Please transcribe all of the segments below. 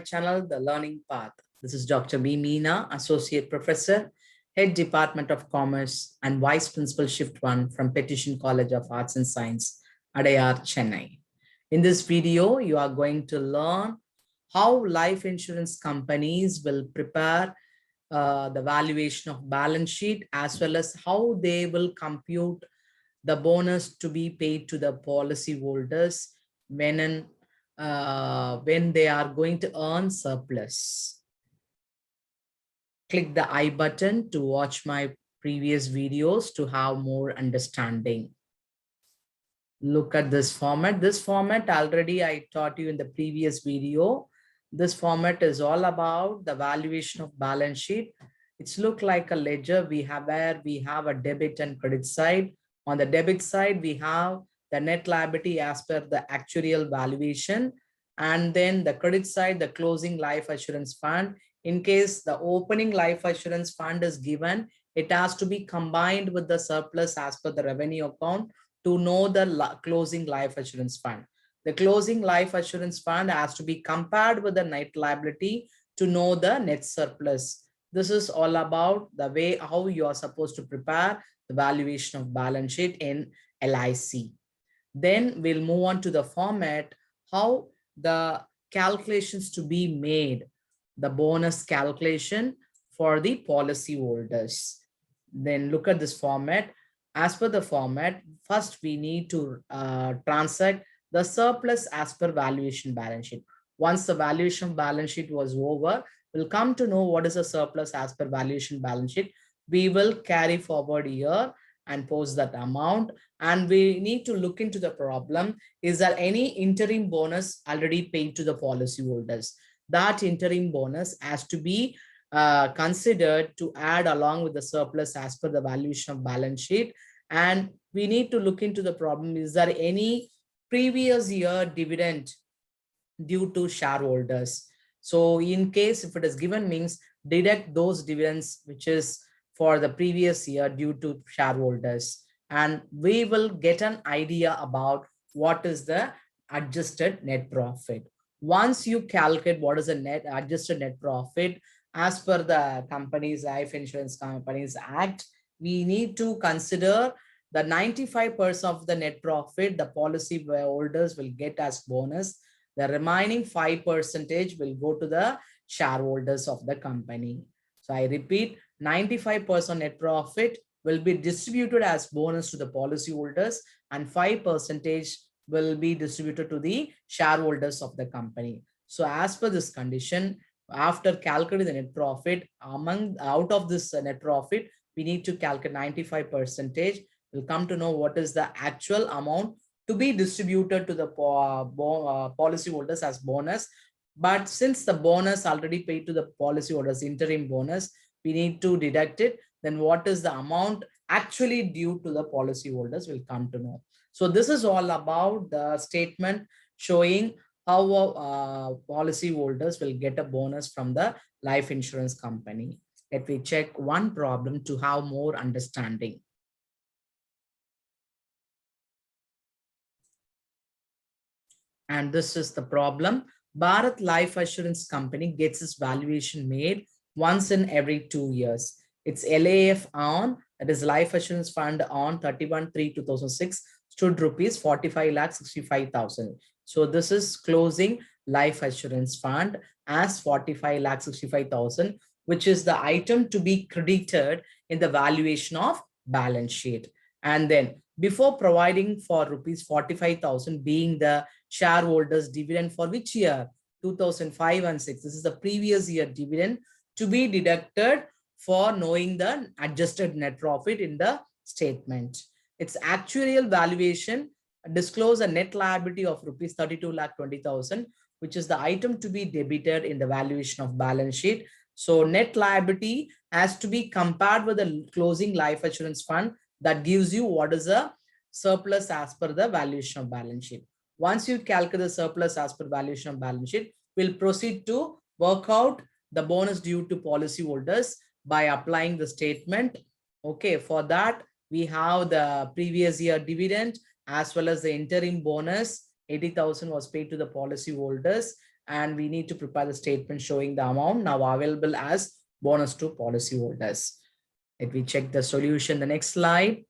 Channel, The Learning Path. This is Dr. B. Meena, Associate Professor, Head Department of Commerce and Vice Principal Shift 1 from Petition College of Arts and Science, Adayar, Chennai. In this video, you are going to learn how life insurance companies will prepare the valuation of balance sheet as well as how they will compute the bonus to be paid to the policy holders when they are going to earn surplus. Click the I button to watch my previous videos to have more understanding. Look at this format. This format already I taught you in the previous video. This format is all about the valuation of balance sheet. It's look like a ledger where we have a debit and credit side. On the debit side, we have the net liability as per the actuarial valuation. And then the credit side, the closing life assurance fund. In case the opening life assurance fund is given, it has to be combined with the surplus as per the revenue account to know the closing life assurance fund. The closing life assurance fund has to be compared with the net liability to know the net surplus. This is all about the way how you are supposed to prepare the valuation of balance sheet in LIC. Then we'll move on to the format, how the calculations to be made, the bonus calculation for the policy holders. Then look at this format. As per the format, first we need to transact the surplus as per valuation balance sheet. Once the valuation balance sheet was over, we'll come to know what is the surplus as per valuation balance sheet. We will carry forward here and post that amount. And we need to look into the problem. Is there any interim bonus already paid to the policyholders? That interim bonus has to be considered to add along with the surplus as per the valuation of balance sheet. And we need to look into the problem. Is there any previous year dividend due to shareholders? So in case if it is given means deduct those dividends which is for the previous year due to shareholders. And we will get an idea about what is the adjusted net profit. Once you calculate what is the net adjusted net profit, as per the companies, Life Insurance Companies Act, we need to consider the 95% of the net profit the policy holders will get as bonus. The remaining 5% will go to the shareholders of the company. So I repeat, 95% net profit will be distributed as bonus to the policy holders and 5% will be distributed to the shareholders of the company. So as per this condition, after calculating the net profit, out of this net profit, we need to calculate 95%. We'll come to know what is the actual amount to be distributed to the policy holders as bonus. But since the bonus already paid to the policy holders, interim bonus, we need to deduct it. Then what is the amount actually due to the policy holders will come to know. So this is all about the statement showing how policy holders will get a bonus from the life insurance company. Let me check one problem to have more understanding. And this is the problem. Bharat Life Assurance Company gets its valuation made once in every 2 years. Its LAF on, that is Life Assurance Fund on 31/3/2006 stood rupees 45,65,000. So this is closing Life Assurance Fund as 45,65,000, which is the item to be credited in the valuation of balance sheet. And then before providing for rupees 45,000 being the shareholders dividend for which year? 2005 and 6. This is the previous year dividend to be deducted for knowing the adjusted net profit in the statement. Its actuarial valuation disclose a net liability of rupees 32,20,000, which is the item to be debited in the valuation of balance sheet. So net liability has to be compared with the closing life assurance fund that gives you what is a surplus as per the valuation of balance sheet. Once you calculate the surplus as per valuation of balance sheet, we'll proceed to work out the bonus due to policy holders by applying the statement. Okay, for that, we have the previous year dividend as well as the interim bonus. 80,000 was paid to the policy holders and we need to prepare the statement showing the amount now available as bonus to policyholders. Let me check the solution. The next slide.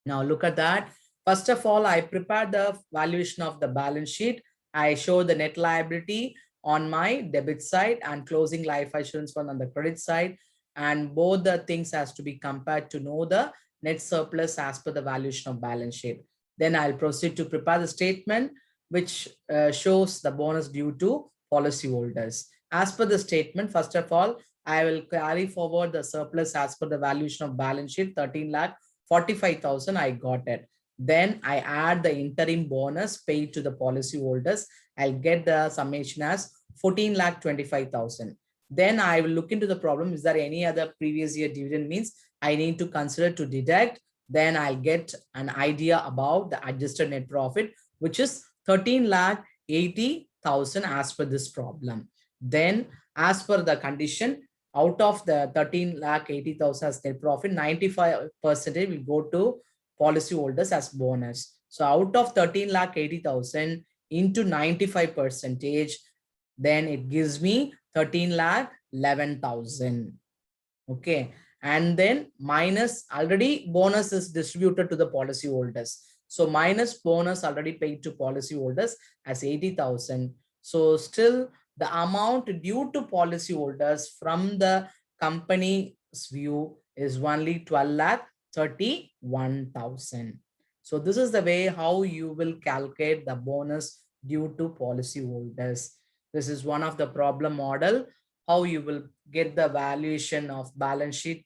Now look at that. First of all, I prepared the valuation of the balance sheet. I show the net liability on my debit side and closing life assurance fund on the credit side. And both the things has to be compared to know the net surplus as per the valuation of balance sheet. Then I'll proceed to prepare the statement which shows the bonus due to policyholders. As per the statement, first of all, I will carry forward the surplus as per the valuation of balance sheet, 13 lakh 45,000, I got it. Then I add the interim bonus paid to the policyholders. I'll get the summation as 14 lakh 25,000. Then I will look into the problem. Is there any other previous year dividend means I need to consider to deduct? Then I'll get an idea about the adjusted net profit, which is 13 lakh 80,000 as per this problem. Then as per the condition, out of the 13 lakh 80,000 as net profit, 95% will go to policyholders as bonus. So out of 13 lakh 80,000 into 95%, then it gives me 13 lakh 11,000. Okay. And then minus already bonus is distributed to the policyholders. So minus bonus already paid to policyholders as 80,000. So still the amount due to policyholders from the company's view is only 12 lakh 31,000. So this is the way how you will calculate the bonus due to policyholders. This is one of the problem model, how you will get the valuation of balance sheet,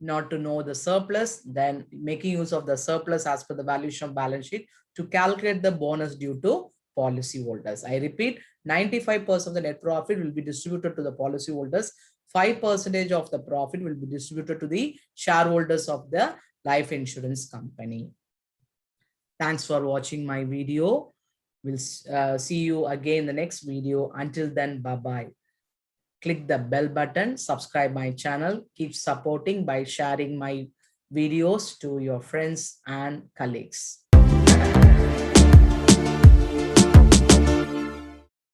not to know the surplus, then making use of the surplus as per the valuation of balance sheet to calculate the bonus due to policyholders. I repeat, 95% of the net profit will be distributed to the policyholders. 5% of the profit will be distributed to the shareholders of the life insurance company. Thanks for watching my video. We'll see you again in the next video. Until then, bye-bye. Click the bell button, subscribe my channel, keep supporting by sharing my videos to your friends and colleagues.